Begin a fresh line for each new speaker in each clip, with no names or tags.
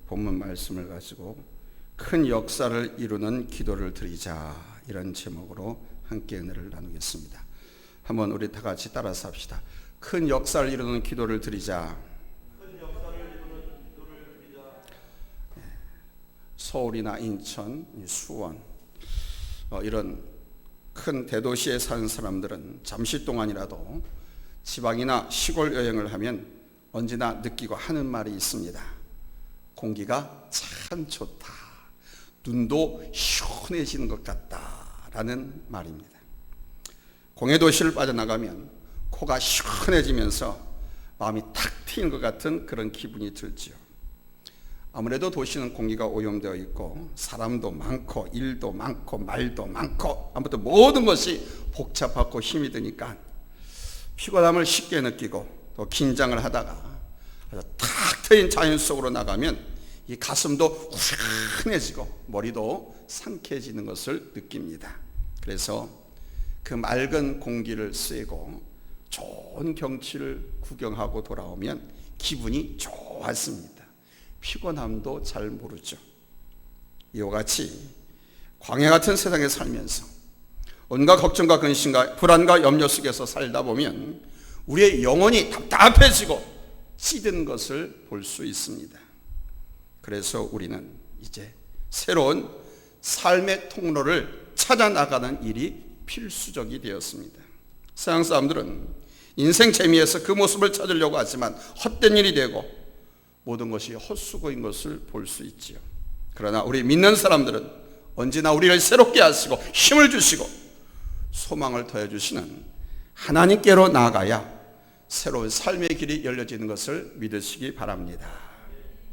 본문 말씀을 가지고 큰 역사를 이루는 기도를 드리자, 이런 제목으로 함께 은혜를 나누겠습니다. 한번 우리 다 같이 따라서 합시다. 큰 역사를 이루는 기도를 드리자. 서울이나 인천, 수원 이런 큰 대도시에 사는 사람들은 잠시 동안이라도 지방이나 시골 여행을 하면 언제나 느끼고 하는 말이 있습니다. 공기가 참 좋다, 눈도 시원해지는 것 같다라는 말입니다. 공해도시를 빠져나가면 코가 시원해지면서 마음이 탁 트이는 것 같은 그런 기분이 들지요. 아무래도 도시는 공기가 오염되어 있고 사람도 많고 일도 많고 말도 많고 아무튼 모든 것이 복잡하고 힘이 드니까 피곤함을 쉽게 느끼고 또 긴장을 하다가 탁 트인 자연 속으로 나가면 이 가슴도 후련해지고 머리도 상쾌해지는 것을 느낍니다. 그래서 그 맑은 공기를 쐬고 좋은 경치를 구경하고 돌아오면 기분이 좋았습니다. 피곤함도 잘 모르죠. 이와 같이 광야 같은 세상에 살면서 온갖 걱정과 근심과 불안과 염려 속에서 살다 보면 우리의 영혼이 답답해지고 찌든 것을 볼 수 있습니다. 그래서 우리는 이제 새로운 삶의 통로를 찾아 나가는 일이 필수적이 되었습니다. 서양 사람들은 인생 재미에서 그 모습을 찾으려고 하지만 헛된 일이 되고 모든 것이 헛수고인 것을 볼 수 있지요. 그러나 우리 믿는 사람들은 언제나 우리를 새롭게 하시고 힘을 주시고 소망을 더해주시는 하나님께로 나아가야 새로운 삶의 길이 열려지는 것을 믿으시기 바랍니다.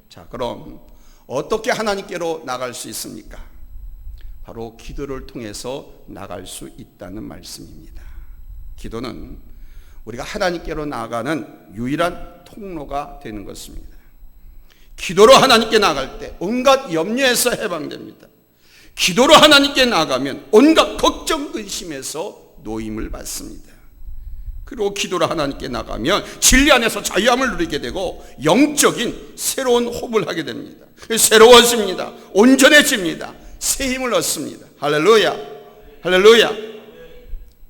자, 그럼 어떻게 하나님께로 나갈 수 있습니까? 바로 기도를 통해서 나갈 수 있다는 말씀입니다. 기도는 우리가 하나님께로 나아가는 유일한 통로가 되는 것입니다. 기도로 하나님께 나갈 때 온갖 염려에서 해방됩니다. 기도로 하나님께 나아가면 온갖 걱정, 근심에서 노임을 받습니다. 그리고 기도로 하나님께 나가면 진리 안에서 자유함을 누리게 되고 영적인 새로운 호흡을 하게 됩니다. 새로워집니다. 온전해집니다. 새 힘을 얻습니다. 할렐루야, 할렐루야.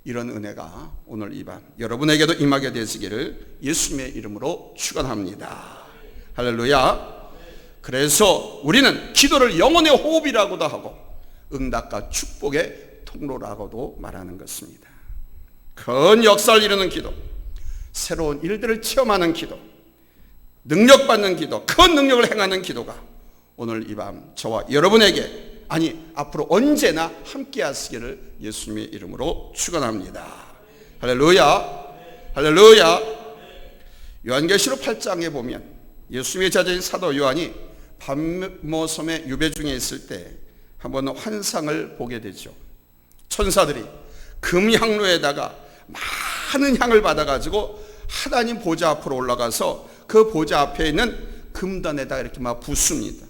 이런 은혜가 오늘 이 밤 여러분에게도 임하게 되시기를 예수님의 이름으로 축원합니다. 할렐루야. 그래서 우리는 기도를 영혼의 호흡이라고도 하고 응답과 축복의 통로라고도 말하는 것입니다. 큰 역사를 이루는 기도, 새로운 일들을 체험하는 기도, 능력받는 기도, 큰 능력을 행하는 기도가 오늘 이 밤 저와 여러분에게, 아니 앞으로 언제나 함께 하시기를 예수님의 이름으로 축원합니다. 할렐루야, 할렐루야. 요한계시록 8장에 보면 예수님의 제자인 사도 요한이 밤모섬의 유배 중에 있을 때 한번 환상을 보게 되죠. 천사들이 금향로에다가 많은 향을 받아가지고 하나님 보좌 앞으로 올라가서 그 보좌 앞에 있는 금단에다 이렇게 막 붓습니다.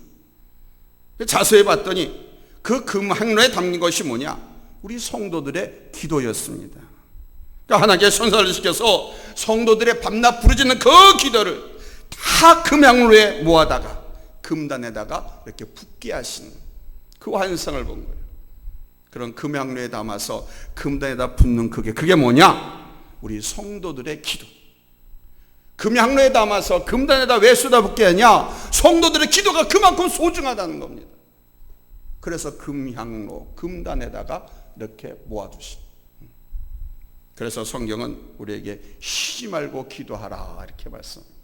자세히 봤더니 그 금향로에 담긴 것이 뭐냐? 우리 성도들의 기도였습니다. 그러니까 하나님께서 천사를 시켜서 성도들의 밤낮 부르짖는 그 기도를 다 금향로에 모아다가 금단에다가 이렇게 붓게 하시는 그 환상을 본 거예요. 그런 금향로에 담아서 금단에다 붓는 그게 뭐냐? 우리 성도들의 기도. 금향로에 담아서 금단에다 왜 쏟아붓게 하냐? 성도들의 기도가 그만큼 소중하다는 겁니다. 그래서 금향로, 금단에다가 이렇게 모아두신. 그래서 성경은 우리에게 쉬지 말고 기도하라 이렇게 말씀합니다.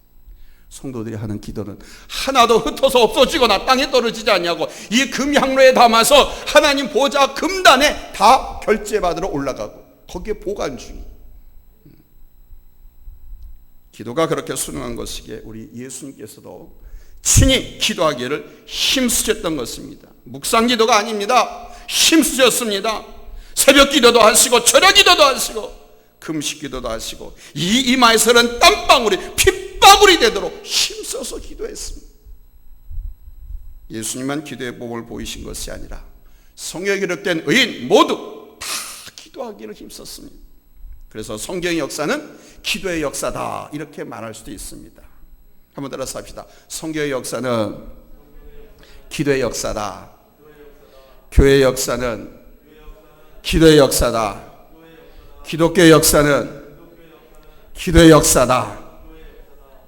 성도들이 하는 기도는 하나도 흩어서 없어지거나 땅에 떨어지지 않냐고 이 금향로에 담아서 하나님 보좌 금단에 다 결제받으러 올라가고 거기에 보관 중이. 기도가 그렇게 순응한 것이기에 우리 예수님께서도 친히 기도하기를 힘쓰셨던 것입니다. 묵상 기도가 아닙니다. 힘쓰셨습니다. 새벽 기도도 하시고 저녁 기도도 하시고 금식 기도도 하시고 이 이마에서는 땀방울이 핏방울이 되도록 힘써서 기도했습니다. 예수님만 기도의 몸을 보이신 것이 아니라 성경에 기록된 의인 모두 다 기도하기를 힘썼습니다. 그래서 성경의 역사는 기도의 역사다 이렇게 말할 수도 있습니다. 한번 따라서 합시다. 성경의 역사는 기도의 역사다. 교회의 역사는 기도의 역사다. 기독교의 역사는 기도의 역사다.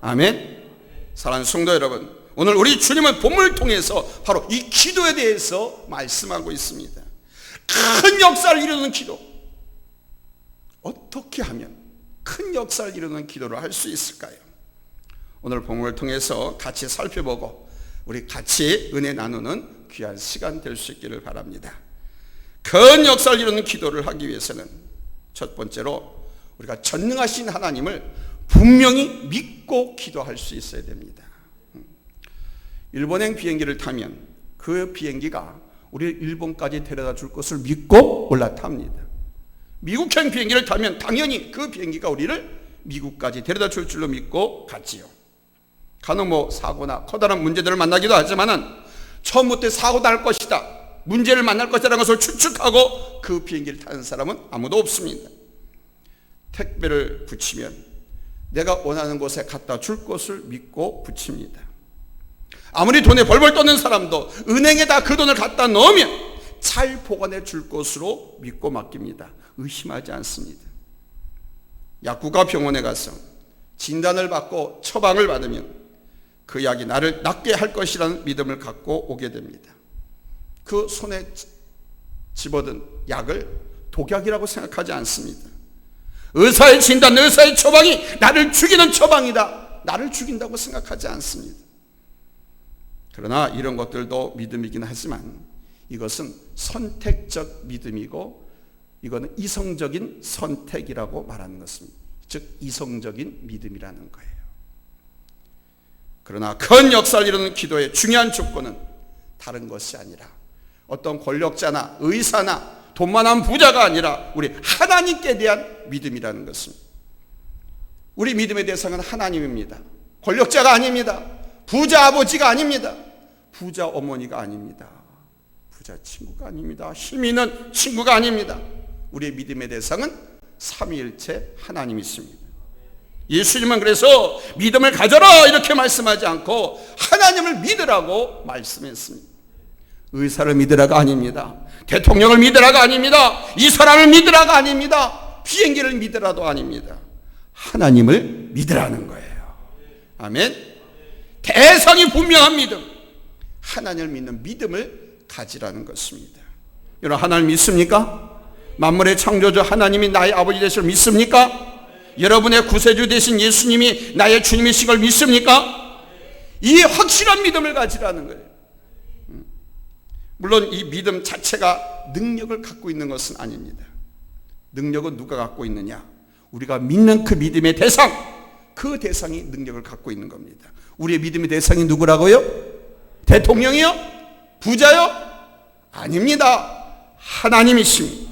아멘. 사랑하는 성도 여러분, 오늘 우리 주님은 본문을 통해서 바로 이 기도에 대해서 말씀하고 있습니다. 큰 역사를 이루는 기도. 어떻게 하면 큰 역사를 이루는 기도를 할 수 있을까요? 오늘 본문을 통해서 같이 살펴보고 우리 같이 은혜 나누는 귀한 시간 될 수 있기를 바랍니다. 큰 역사를 이루는 기도를 하기 위해서는 첫 번째로 우리가 전능하신 하나님을 분명히 믿고 기도할 수 있어야 됩니다. 일본행 비행기를 타면 그 비행기가 우리를 일본까지 데려다 줄 것을 믿고 올라탑니다. 미국행 비행기를 타면 당연히 그 비행기가 우리를 미국까지 데려다 줄 줄로 믿고 갔지요. 간혹 사고나 커다란 문제들을 만나기도 하지만은 처음부터 사고 날 것이다, 문제를 만날 것이라는 것을 추측하고 그 비행기를 타는 사람은 아무도 없습니다. 택배를 붙이면 내가 원하는 곳에 갖다 줄 것을 믿고 붙입니다. 아무리 돈에 벌벌 떠는 사람도 은행에다 그 돈을 갖다 넣으면 잘 보관해 줄 것으로 믿고 맡깁니다. 의심하지 않습니다. 약국과 병원에 가서 진단을 받고 처방을 받으면 그 약이 나를 낫게 할 것이라는 믿음을 갖고 오게 됩니다. 그 손에 집어든 약을 독약이라고 생각하지 않습니다. 의사의 진단, 의사의 처방이 나를 죽이는 처방이다, 나를 죽인다고 생각하지 않습니다. 그러나 이런 것들도 믿음이긴 하지만 이것은 선택적 믿음이고 이거는 이성적인 선택이라고 말하는 것입니다. 즉 이성적인 믿음이라는 거예요. 그러나 큰 역사를 이루는 기도의 중요한 조건은 다른 것이 아니라 어떤 권력자나 의사나 돈 많은 부자가 아니라 우리 하나님께 대한 믿음이라는 것입니다. 우리 믿음의 대상은 하나님입니다. 권력자가 아닙니다. 부자 아버지가 아닙니다. 부자 어머니가 아닙니다. 부자 친구가 아닙니다. 힘 있는 친구가 아닙니다. 우리의 믿음의 대상은 삼위일체 하나님이십니다. 예수님은 그래서 믿음을 가져라 이렇게 말씀하지 않고 하나님을 믿으라고 말씀했습니다. 의사를 믿으라가 아닙니다. 대통령을 믿으라가 아닙니다. 이 사람을 믿으라가 아닙니다. 비행기를 믿으라도 아닙니다. 하나님을 믿으라는 거예요. 아멘. 대상이 분명한 믿음, 하나님을 믿는 믿음을 가지라는 것입니다. 여러분 하나님 믿습니까? 만물의 창조주 하나님이 나의 아버지 되실 믿습니까? 여러분의 구세주 되신 예수님이 나의 주님이신 걸 믿습니까? 이 확실한 믿음을 가지라는 거예요. 물론 이 믿음 자체가 능력을 갖고 있는 것은 아닙니다. 능력은 누가 갖고 있느냐? 우리가 믿는 그 믿음의 대상, 그 대상이 능력을 갖고 있는 겁니다. 우리의 믿음의 대상이 누구라고요? 대통령이요? 부자요? 아닙니다. 하나님이십니다.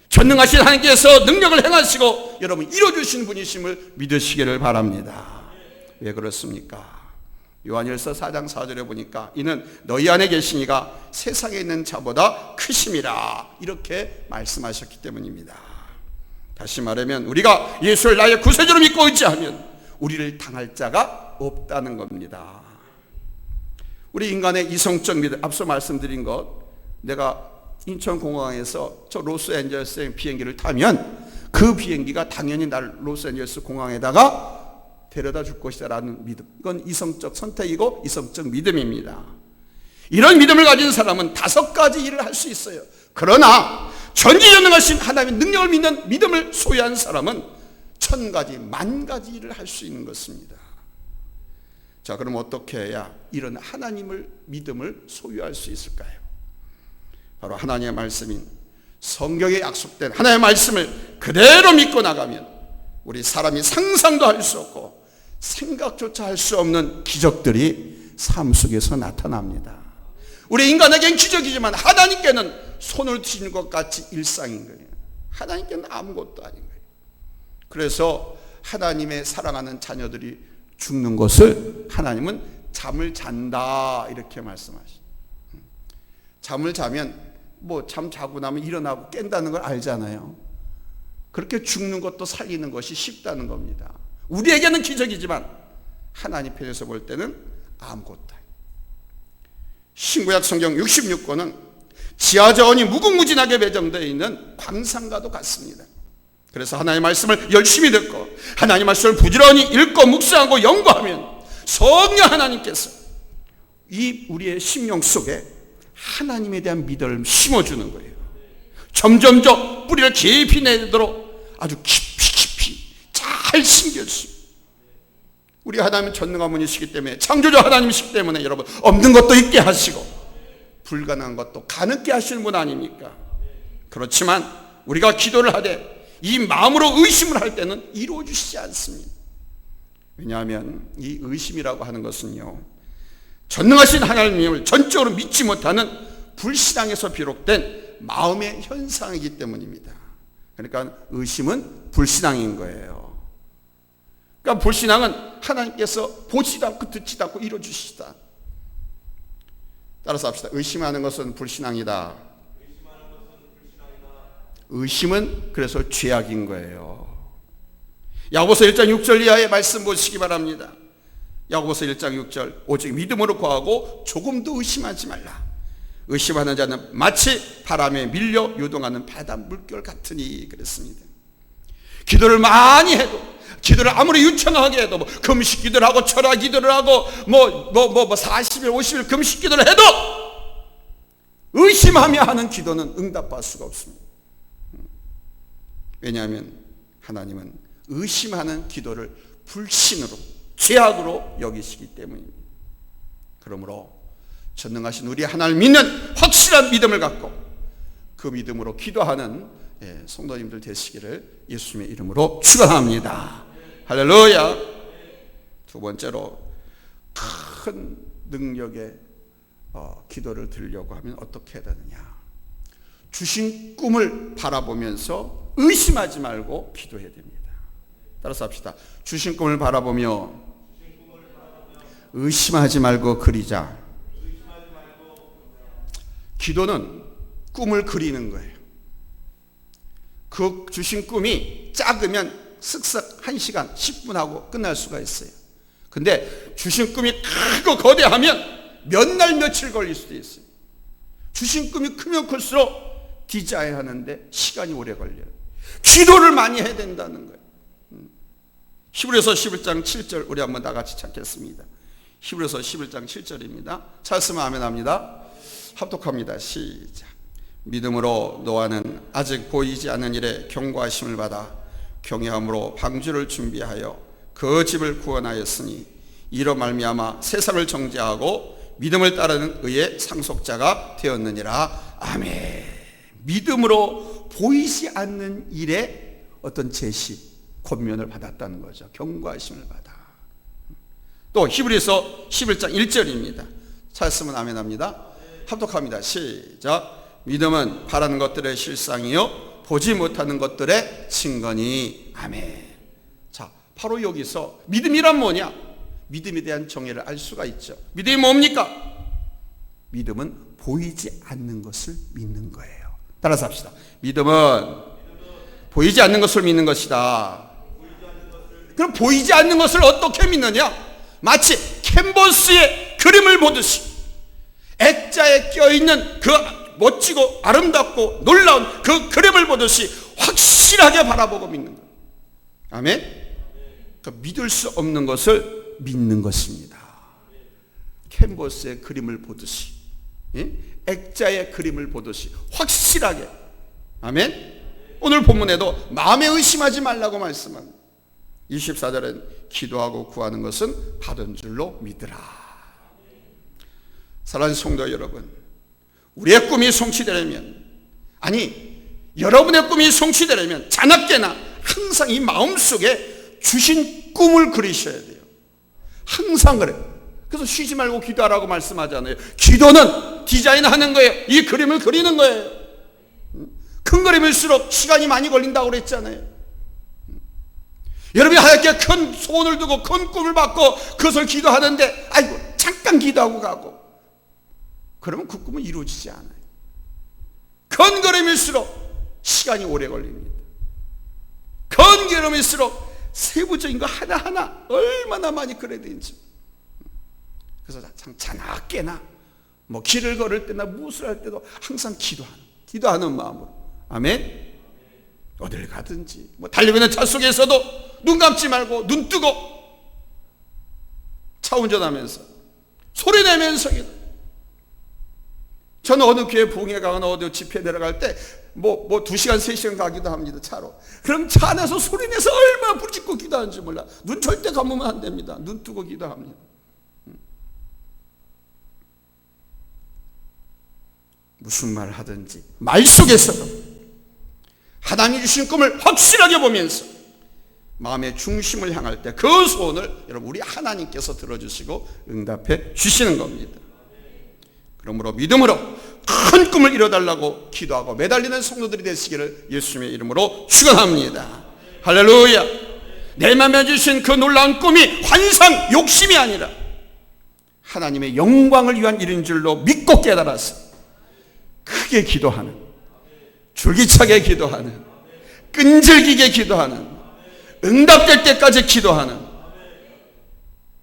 전능하신 하나님께서 능력을 행하시고 여러분 이루어주신 분이심을 믿으시기를 바랍니다. 왜 그렇습니까? 요한일서 4장 4절에 보니까 이는 너희 안에 계시니가 세상에 있는 자보다 크심이라 이렇게 말씀하셨기 때문입니다. 다시 말하면 우리가 예수를 나의 구세주로 믿고 의지하면 우리를 당할 자가 없다는 겁니다. 우리 인간의 이성적 믿음, 앞서 말씀드린 것, 내가 인천공항에서 저 로스앤젤레스 비행기를 타면 그 비행기가 당연히 나를 로스앤젤레스 공항에다가 데려다 줄 것이다 라는 믿음, 이건 이성적 선택이고 이성적 믿음입니다. 이런 믿음을 가진 사람은 5가지 일을 할 수 있어요. 그러나 전지전능하신 하나님의 능력을 믿는 믿음을 소유한 사람은 1000가지, 10,000가지 일을 할 수 있는 것입니다. 자, 그럼 어떻게 해야 이런 하나님을 믿음을 소유할 수 있을까요? 바로 하나님의 말씀인 성경에 약속된 하나님의 말씀을 그대로 믿고 나가면 우리 사람이 상상도 할 수 없고 생각조차 할 수 없는 기적들이 삶 속에서 나타납니다. 우리 인간에겐 기적이지만 하나님께는 손을 뒤는 것 같이 일상인 거예요. 하나님께는 아무것도 아닌 거예요. 그래서 하나님의 사랑하는 자녀들이 죽는 것을 하나님은 잠을 잔다 이렇게 말씀하시죠. 잠을 자면 잠 자고 나면 일어나고 깬다는 걸 알잖아요. 그렇게 죽는 것도 살리는 것이 쉽다는 겁니다. 우리에게는 기적이지만 하나님 편에서 볼 때는 아무것도. 신구약 성경 66권은 지하자원이 무궁무진하게 배정되어 있는 광산과도 같습니다. 그래서 하나님의 말씀을 열심히 듣고 하나님의 말씀을 부지런히 읽고 묵상하고 연구하면 성령 하나님께서 이 우리의 심령 속에 하나님에 대한 믿음을 심어주는 거예요. 점점점 뿌리를 깊이 내도록 아주 깊이 잘 심겨주십니다. 우리 하나님은 전능한 분이시기 때문에, 창조주 하나님이시기 때문에 여러분, 없는 것도 있게 하시고 불가능한 것도 가능케 하시는 분 아닙니까? 그렇지만 우리가 기도를 하되 이 마음으로 의심을 할 때는 이루어 주시지 않습니다. 왜냐하면 이 의심이라고 하는 것은요, 전능하신 하나님을 전적으로 믿지 못하는 불신앙에서 비롯된 마음의 현상이기 때문입니다. 그러니까 의심은 불신앙인 거예요. 그러니까 불신앙은 하나님께서 보지도 않고 듣지도 않고 이루어주시다. 따라서 합시다. 의심하는 것은 불신앙이다. 의심은 그래서 죄악인 거예요. 야고보서 1장 6절 이하의 말씀 보시기 바랍니다. 야고보서 1장 6절, 오직 믿음으로 구하고 조금도 의심하지 말라. 의심하는 자는 마치 바람에 밀려 요동하는 바다 물결 같으니 그랬습니다. 기도를 많이 해도, 기도를 아무리 유창하게 해도, 금식 기도를 하고 철야 기도를 하고 40일 50일 금식 기도를 해도 의심하며 하는 기도는 응답받을 수가 없습니다. 왜냐하면 하나님은 의심하는 기도를 불신으로, 죄악으로 여기시기 때문입니다. 그러므로 전능하신 우리 하나님을 믿는 확실한 믿음을 갖고 그 믿음으로 기도하는 성도님들 되시기를 예수님의 이름으로 축원합니다. 할렐루야. 두 번째로, 큰 능력의 기도를 드리려고 하면 어떻게 해야 되느냐? 주신 꿈을 바라보면서 의심하지 말고 기도해야 됩니다. 따라서 합시다. 주신 꿈을 바라보며 의심하지 말고 그리자. 기도는 꿈을 그리는 거예요. 그 주신 꿈이 작으면 쓱쓱 1시간 10분 하고 끝날 수가 있어요. 근데 주신 꿈이 크고 거대하면 몇 날 며칠 걸릴 수도 있어요. 주신 꿈이 크면 클수록 디자인하는데 시간이 오래 걸려요. 기도를 많이 해야 된다는 거예요. 히브리서 11장 7절 우리 한번 다 같이 찾겠습니다. 히브리서 11장 7절입니다. 찾으면 아멘 합니다. 합독합니다. 시작. 믿음으로 노아는 아직 보이지 않는 일에 경고하심을 받아 경외함으로 방주를 준비하여 그 집을 구원하였으니 이로 말미암아 세상을 정죄하고 믿음을 따르는 의의 상속자가 되었느니라. 아멘. 믿음으로 보이지 않는 일에 어떤 제시, 권면을 받았다는 거죠. 경고하심을 받아. 또 히브리서 11장 1절입니다. 찾았으면 아멘 합니다. 합독합니다. 시작. 믿음은 바라는 것들의 실상이요 보지 못하는 것들의 증거니. 아멘. 자, 바로 여기서 믿음이란 뭐냐? 믿음에 대한 정의를 알 수가 있죠. 믿음이 뭡니까? 믿음은 보이지 않는 것을 믿는 거예요. 따라서 합시다. 믿음은 보이지 않는 것을 믿는 것이다. 그럼 보이지 않는 것을 어떻게 믿느냐? 마치 캔버스에 그림을 보듯이 액자에 껴있는 그 멋지고 아름답고 놀라운 그 그림을 보듯이 확실하게 바라보고 믿는 거예요. 아멘? 그러니까 믿을 수 없는 것을 믿는 것입니다. 캔버스의 그림을 보듯이, 액자의 그림을 보듯이 확실하게. 아멘? 오늘 본문에도 마음에 의심하지 말라고 말씀합니다. 24절엔 기도하고 구하는 것은 받은 줄로 믿으라. 사랑하는 성도 여러분, 우리의 꿈이 성취되려면, 아니 여러분의 꿈이 성취되려면 자나깨나 항상 이 마음속에 주신 꿈을 그리셔야 돼요. 항상 그래요. 그래서 쉬지 말고 기도하라고 말씀하잖아요. 기도는 디자인하는 거예요. 이 그림을 그리는 거예요. 큰 그림일수록 시간이 많이 걸린다고 그랬잖아요. 여러분이 하나님께 큰 소원을 두고 큰 꿈을 받고 그것을 기도하는데 아이고 잠깐 기도하고 가고 그러면 그 꿈은 이루어지지 않아요. 큰 그림일수록 시간이 오래 걸립니다. 큰 그림일수록 세부적인 거 하나하나 얼마나 많이 그려야 되는지. 그래서 자나깨나 뭐 길을 걸을 때나 무엇을 할 때도 항상 기도하는 마음으로. 아멘. 어딜 가든지 뭐 달리고 있는 차 속에서도 눈 감지 말고 눈 뜨고 차 운전하면서 소리 내면서 기도. 저는 어느 교회 부흥회 가거나 어디 집회 내려갈 때 뭐 2시간 3시간 가기도 합니다. 차로. 그럼 차 안에서 소리 내서 얼마나 부르짖고 기도하는지 몰라. 눈 절대 감으면 안 됩니다. 눈 뜨고 기도합니다. 무슨 말 하든지 말 속에서도 하나님이 주신 꿈을 확실하게 보면서 마음의 중심을 향할 때 그 소원을 여러분 우리 하나님께서 들어주시고 응답해 주시는 겁니다. 그러므로 믿음으로 큰 꿈을 이뤄달라고 기도하고 매달리는 성도들이 되시기를 예수님의 이름으로 축원합니다. 할렐루야. 내 마음에 주신 그 놀라운 꿈이 환상 욕심이 아니라 하나님의 영광을 위한 일인 줄로 믿고 깨달아서 크게 기도하는, 줄기차게 기도하는, 끈질기게 기도하는, 응답될 때까지 기도하는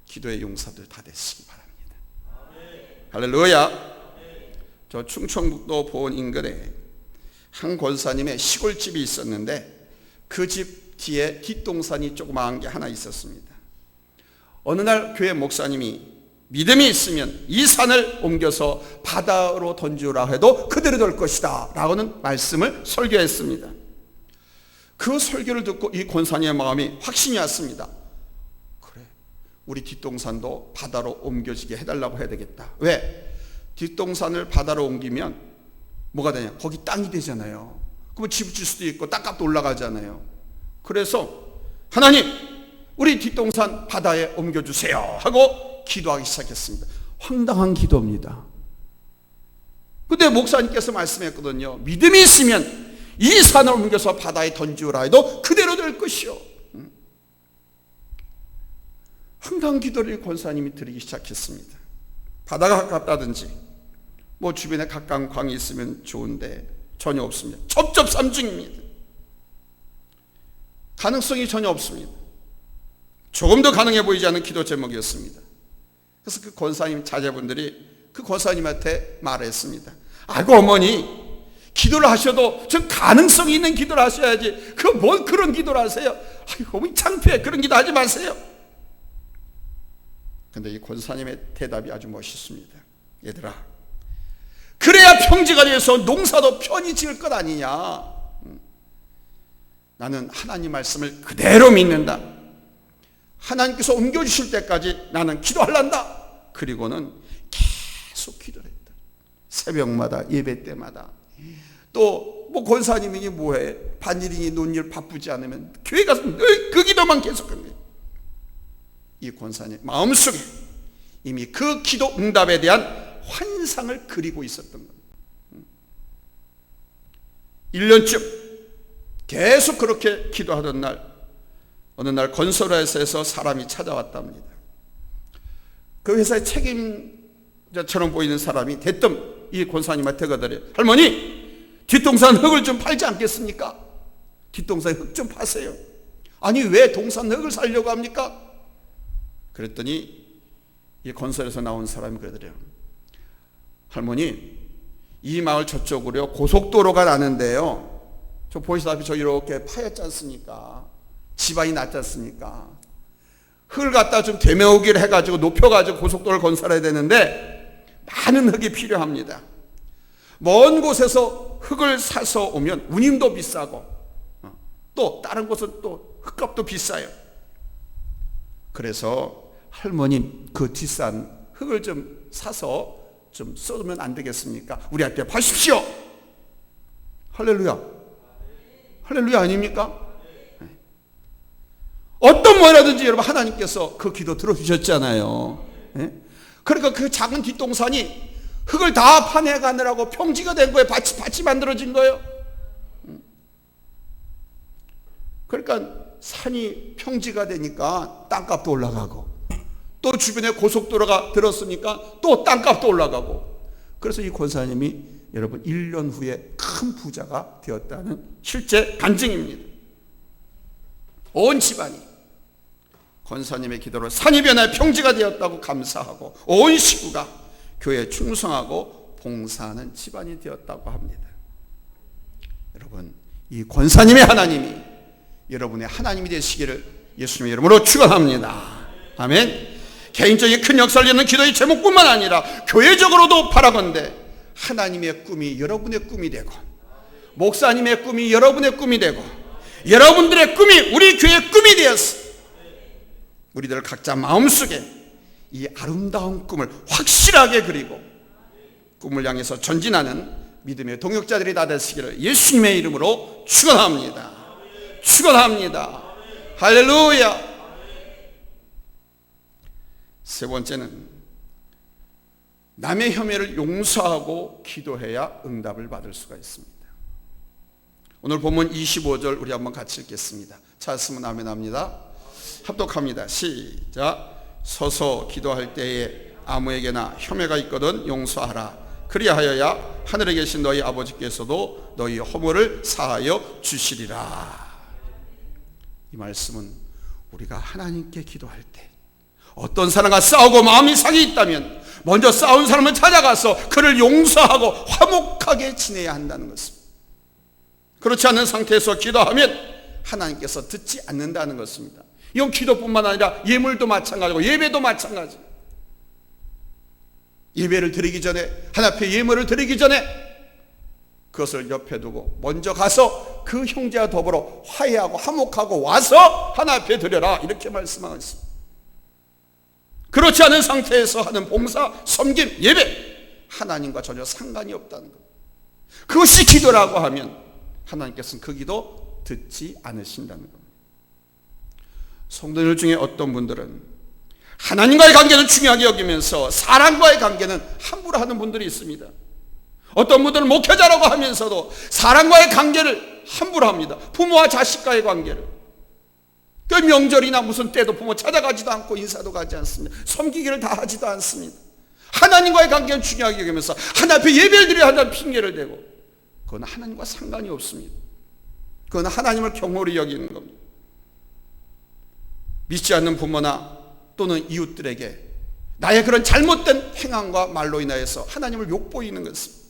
기도의 용사들 다 되시기 바랍니다. 할렐루야. 저 충청북도 보은 인근에 한 권사님의 시골집이 있었는데 그 집 뒤에 뒷동산이 조그마한 게 하나 있었습니다. 어느 날 교회 목사님이 믿음이 있으면 이 산을 옮겨서 바다로 던지라 해도 그대로 될 것이다 라고는 말씀을 설교했습니다. 그 설교를 듣고 이 권사님의 마음이 확신이 왔습니다. 그래, 우리 뒷동산도 바다로 옮겨지게 해달라고 해야 되겠다. 왜? 뒷동산을 바다로 옮기면 뭐가 되냐? 거기 땅이 되잖아요. 그러면 집 질 수도 있고 땅값도 올라가잖아요. 그래서 하나님, 우리 뒷동산 바다에 옮겨주세요 하고 기도하기 시작했습니다. 황당한 기도입니다. 근데 목사님께서 말씀했거든요. 믿음이 있으면 이 산을 옮겨서 바다에 던지오라 해도 그대로 될 것이요. 황당한 기도를 권사님이 드리기 시작했습니다. 바다가 가깝다든지 뭐 주변에 가까운 강이 있으면 좋은데 전혀 없습니다. 첩첩삼중입니다. 가능성이 전혀 없습니다. 조금도 가능해 보이지 않는 기도 제목이었습니다. 그래서 그 권사님 자제분들이 그 권사님한테 말했습니다. 아이고 어머니, 기도를 하셔도 좀 가능성이 있는 기도를 하셔야지 그 뭔 그런 기도를 하세요. 아이고 어머니 창피해, 그런 기도 하지 마세요. 근데 이 권사님의 대답이 아주 멋있습니다. 얘들아, 그래야 평지가 되어서 농사도 편히 지을 것 아니냐. 나는 하나님 말씀을 그대로 믿는다. 하나님께서 옮겨주실 때까지 나는 기도하란다. 그리고는 계속 기도를 했다. 새벽마다 예배 때마다. 또 뭐 권사님이 뭐해, 반일이니 논일 바쁘지 않으면 교회 가서 늘 그 기도만 계속합니다. 이 권사님 마음속에 이미 그 기도 응답에 대한 환상을 그리고 있었던 겁니다. 1년쯤 계속 그렇게 기도하던 날, 어느 날 건설회사에서 사람이 찾아왔답니다. 그 회사의 책임자처럼 보이는 사람이 대뜸 이 권사님한테 거들어요. 할머니, 뒷동산 흙을 좀 팔지 않겠습니까? 뒷동산 흙 좀 파세요. 아니 왜 동산 흙을 살려고 합니까? 그랬더니 이 건설에서 나온 사람이 그러더래요. 할머니, 이 마을 저쪽으로 고속도로가 나는데요, 저 보시다시피 저 이렇게 파였지 않습니까? 지반이 났지 않습니까? 흙을 갖다 좀 되메우기를 해가지고 높여가지고 고속도로를 건설해야 되는데 많은 흙이 필요합니다. 먼 곳에서 흙을 사서 오면 운임도 비싸고 또 다른 곳은 또 흙값도 비싸요. 그래서 할머님, 그 비싼 흙을 좀 사서 좀 써두면 안 되겠습니까? 우리한테 파십시오. 할렐루야. 할렐루야 아닙니까? 어떤 뭐라든지 여러분 하나님께서 그 기도 들어주셨잖아요. 그러니까 그 작은 뒷동산이 흙을 다 파내가느라고 평지가 된 거예요. 밭이 만들어진 거예요. 그러니까 산이 평지가 되니까 땅값도 올라가고 또 주변에 고속도로가 들었으니까 또 땅값도 올라가고, 그래서 이 권사님이 여러분 1년 후에 큰 부자가 되었다는 실제 간증입니다. 온 집안이 권사님의 기도로 산이 변해 평지가 되었다고 감사하고 온 식구가 교회에 충성하고 봉사하는 집안이 되었다고 합니다. 여러분, 이 권사님의 하나님이 여러분의 하나님이 되시기를 예수님의 이름으로 축원합니다. 아멘. 개인적인 큰 역사를 잇는 기도의 제목뿐만 아니라 교회적으로도 바라건대 하나님의 꿈이 여러분의 꿈이 되고, 목사님의 꿈이 여러분의 꿈이 되고, 여러분들의 꿈이 우리 교회의 꿈이 되었어. 우리들 각자 마음속에 이 아름다운 꿈을 확실하게 그리고 꿈을 향해서 전진하는 믿음의 동역자들이 다 되시기를 예수님의 이름으로 축원합니다. 축원합니다. 할렐루야. 세 번째는 남의 혐의를 용서하고 기도해야 응답을 받을 수가 있습니다. 오늘 본문 25절 우리 한번 같이 읽겠습니다. 찾았으면 아멘 합니다. 합독합니다. 시작. 서서 기도할 때에 아무에게나 혐의가 있거든 용서하라. 그리하여야 하늘에 계신 너희 아버지께서도 너희 허물을 사하여 주시리라. 이 말씀은 우리가 하나님께 기도할 때 어떤 사람과 싸우고 마음이 상이 있다면 먼저 싸운 사람을 찾아가서 그를 용서하고 화목하게 지내야 한다는 것입니다. 그렇지 않은 상태에서 기도하면 하나님께서 듣지 않는다는 것입니다. 이건 기도뿐만 아니라 예물도 마찬가지고 예배도 마찬가지. 예배를 드리기 전에, 하나님 앞에 예물을 드리기 전에 그것을 옆에 두고 먼저 가서 그 형제와 더불어 화해하고 화목하고 와서 하나님 앞에 드려라, 이렇게 말씀하고 있습니다. 그렇지 않은 상태에서 하는 봉사, 섬김, 예배, 하나님과 전혀 상관이 없다는 것. 그것이 기도라고 하면 하나님께서는 그 기도 듣지 않으신다는 겁니다. 성도들 중에 어떤 분들은 하나님과의 관계는 중요하게 여기면서 사람과의 관계는 함부로 하는 분들이 있습니다. 어떤 분들은 목회자라고 하면서도 사람과의 관계를 함부로 합니다. 부모와 자식과의 관계를. 그 명절이나 무슨 때도 부모 찾아가지도 않고 인사도 가지 않습니다. 섬기기를 다 하지도 않습니다. 하나님과의 관계는 중요하게 여기면서 하나님 앞에 예배를 드려야 한다는 핑계를 대고, 그건 하나님과 상관이 없습니다. 그건 하나님을 경홀히 여기는 겁니다. 믿지 않는 부모나 또는 이웃들에게 나의 그런 잘못된 행함과 말로 인하여서 하나님을 욕보이는 것입니다.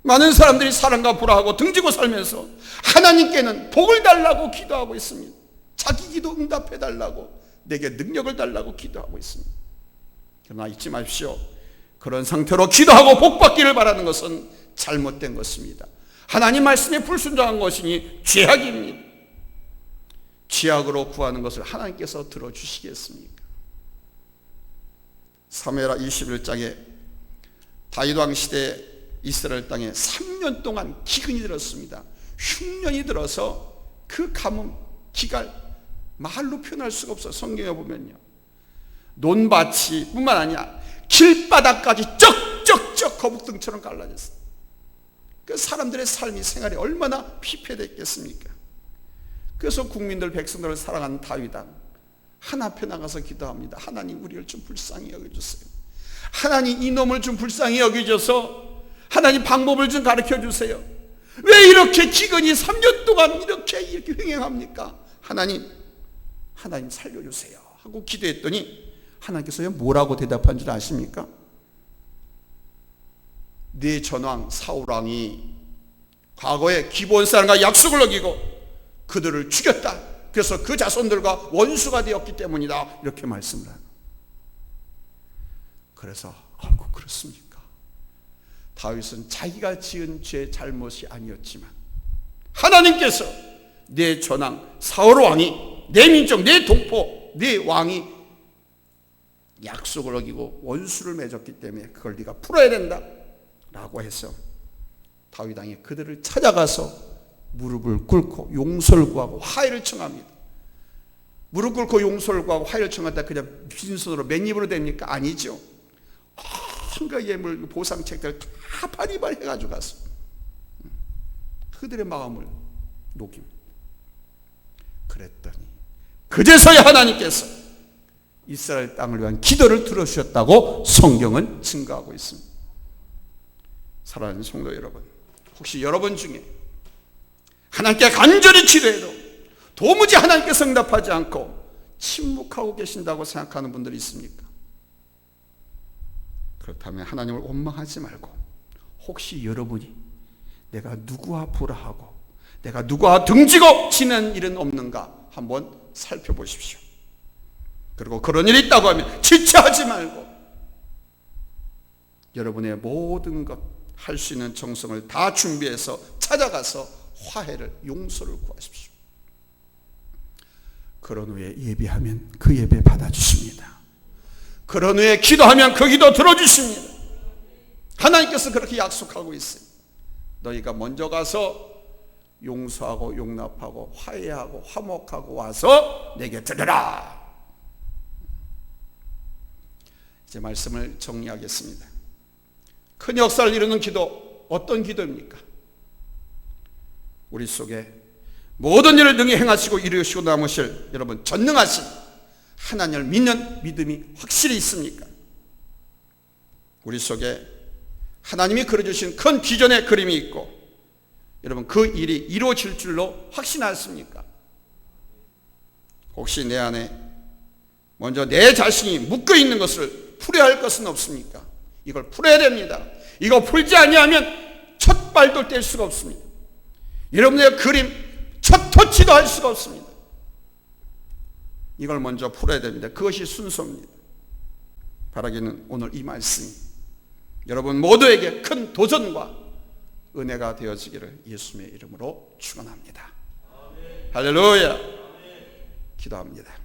많은 사람들이 사랑과 불화하고 등지고 살면서 하나님께는 복을 달라고 기도하고 있습니다. 자기 기도 응답해 달라고, 내게 능력을 달라고 기도하고 있습니다. 그러나 잊지 마십시오. 그런 상태로 기도하고 복 받기를 바라는 것은 잘못된 것입니다. 하나님 말씀에 불순종한 것이니 죄악입니다. 죄악으로 구하는 것을 하나님께서 들어주시겠습니까? 사무엘하 21장에 다윗 왕 시대에 이스라엘 땅에 3년 동안 기근이 들었습니다. 흉년이 들어서 그 가뭄, 기갈, 말로 표현할 수가 없어요. 성경에 보면요, 논밭이 뿐만 아니라 길바닥까지 쩍쩍쩍 거북등처럼 갈라졌어요. 그 사람들의 삶이, 생활이 얼마나 피폐됐겠습니까? 그래서 국민들, 백성들을 사랑하는 다윗왕 하나 앞에 나가서 기도합니다. 하나님, 우리를 좀 불쌍히 여겨주세요. 하나님, 이놈을 좀 불쌍히 여겨줘서 하나님 방법을 좀 가르쳐주세요. 왜 이렇게 기근이 3년 동안 이렇게 횡행합니까? 하나님 살려주세요 하고 기도했더니 하나님께서 뭐라고 대답한 줄 아십니까? 네 전왕 사울왕이 과거에 기브온 사람과 약속을 어기고 그들을 죽였다. 그래서 그 자손들과 원수가 되었기 때문이다. 이렇게 말씀을 합니다. 그래서 아이고, 그렇습니까? 다윗은 자기가 지은 죄 잘못이 아니었지만 하나님께서 내 전왕 사울 왕이, 내 민족, 내 동포, 내 왕이 약속을 어기고 원수를 맺었기 때문에 그걸 네가 풀어야 된다 라고 해서 다윗 왕이 그들을 찾아가서 무릎을 꿇고 용서를 구하고 화해를 청합니다. 무릎 꿇고 용서를 구하고 화해를 청하다 그냥 빈손으로 맨입으로 됩니까? 아니죠. 온갖 예물, 보상책들 다 바리바리 해가지고 가서 그들의 마음을 녹입니다. 그랬더니 그제서야 하나님께서 이스라엘 땅을 위한 기도를 들어주셨다고 성경은 증거하고 있습니다. 사랑하는 성도 여러분, 혹시 여러분 중에 하나님께 간절히 기도해도 도무지 하나님께서 응답하지 않고 침묵하고 계신다고 생각하는 분들이 있습니까? 그렇다면 하나님을 원망하지 말고 혹시 여러분이 내가 누구와 불화하고 내가 누구와 등지고 지는 일은 없는가 한번 살펴보십시오. 그리고 그런 일이 있다고 하면 지체하지 말고 여러분의 모든 것 할 수 있는 정성을 다 준비해서 찾아가서 화해를, 용서를 구하십시오. 그런 후에 예배하면 그 예배 받아주십니다. 그런 후에 기도하면 그 기도 들어주십니다. 하나님께서 그렇게 약속하고 있어요. 너희가 먼저 가서 용서하고 용납하고 화해하고 화목하고 와서 내게 들으라. 이제 말씀을 정리하겠습니다. 큰 역사를 이루는 기도, 어떤 기도입니까? 우리 속에 모든 일을 능히 행하시고 이루시고 남으실 여러분 전능하신 하나님을 믿는 믿음이 확실히 있습니까? 우리 속에 하나님이 그려주신 큰 비전의 그림이 있고 여러분 그 일이 이루어질 줄로 확신하십니까? 혹시 내 안에 먼저 내 자신이 묶여 있는 것을 풀어야 할 것은 없습니까? 이걸 풀어야 됩니다. 이거 풀지 아니하면 첫 발도 뗄 수가 없습니다. 여러분의 그림 첫 터치도 할 수가 없습니다. 이걸 먼저 풀어야 됩니다. 그것이 순서입니다. 바라기는 오늘 이 말씀이 여러분 모두에게 큰 도전과 은혜가 되어지기를 예수님의 이름으로 축원합니다. 할렐루야. 기도합니다.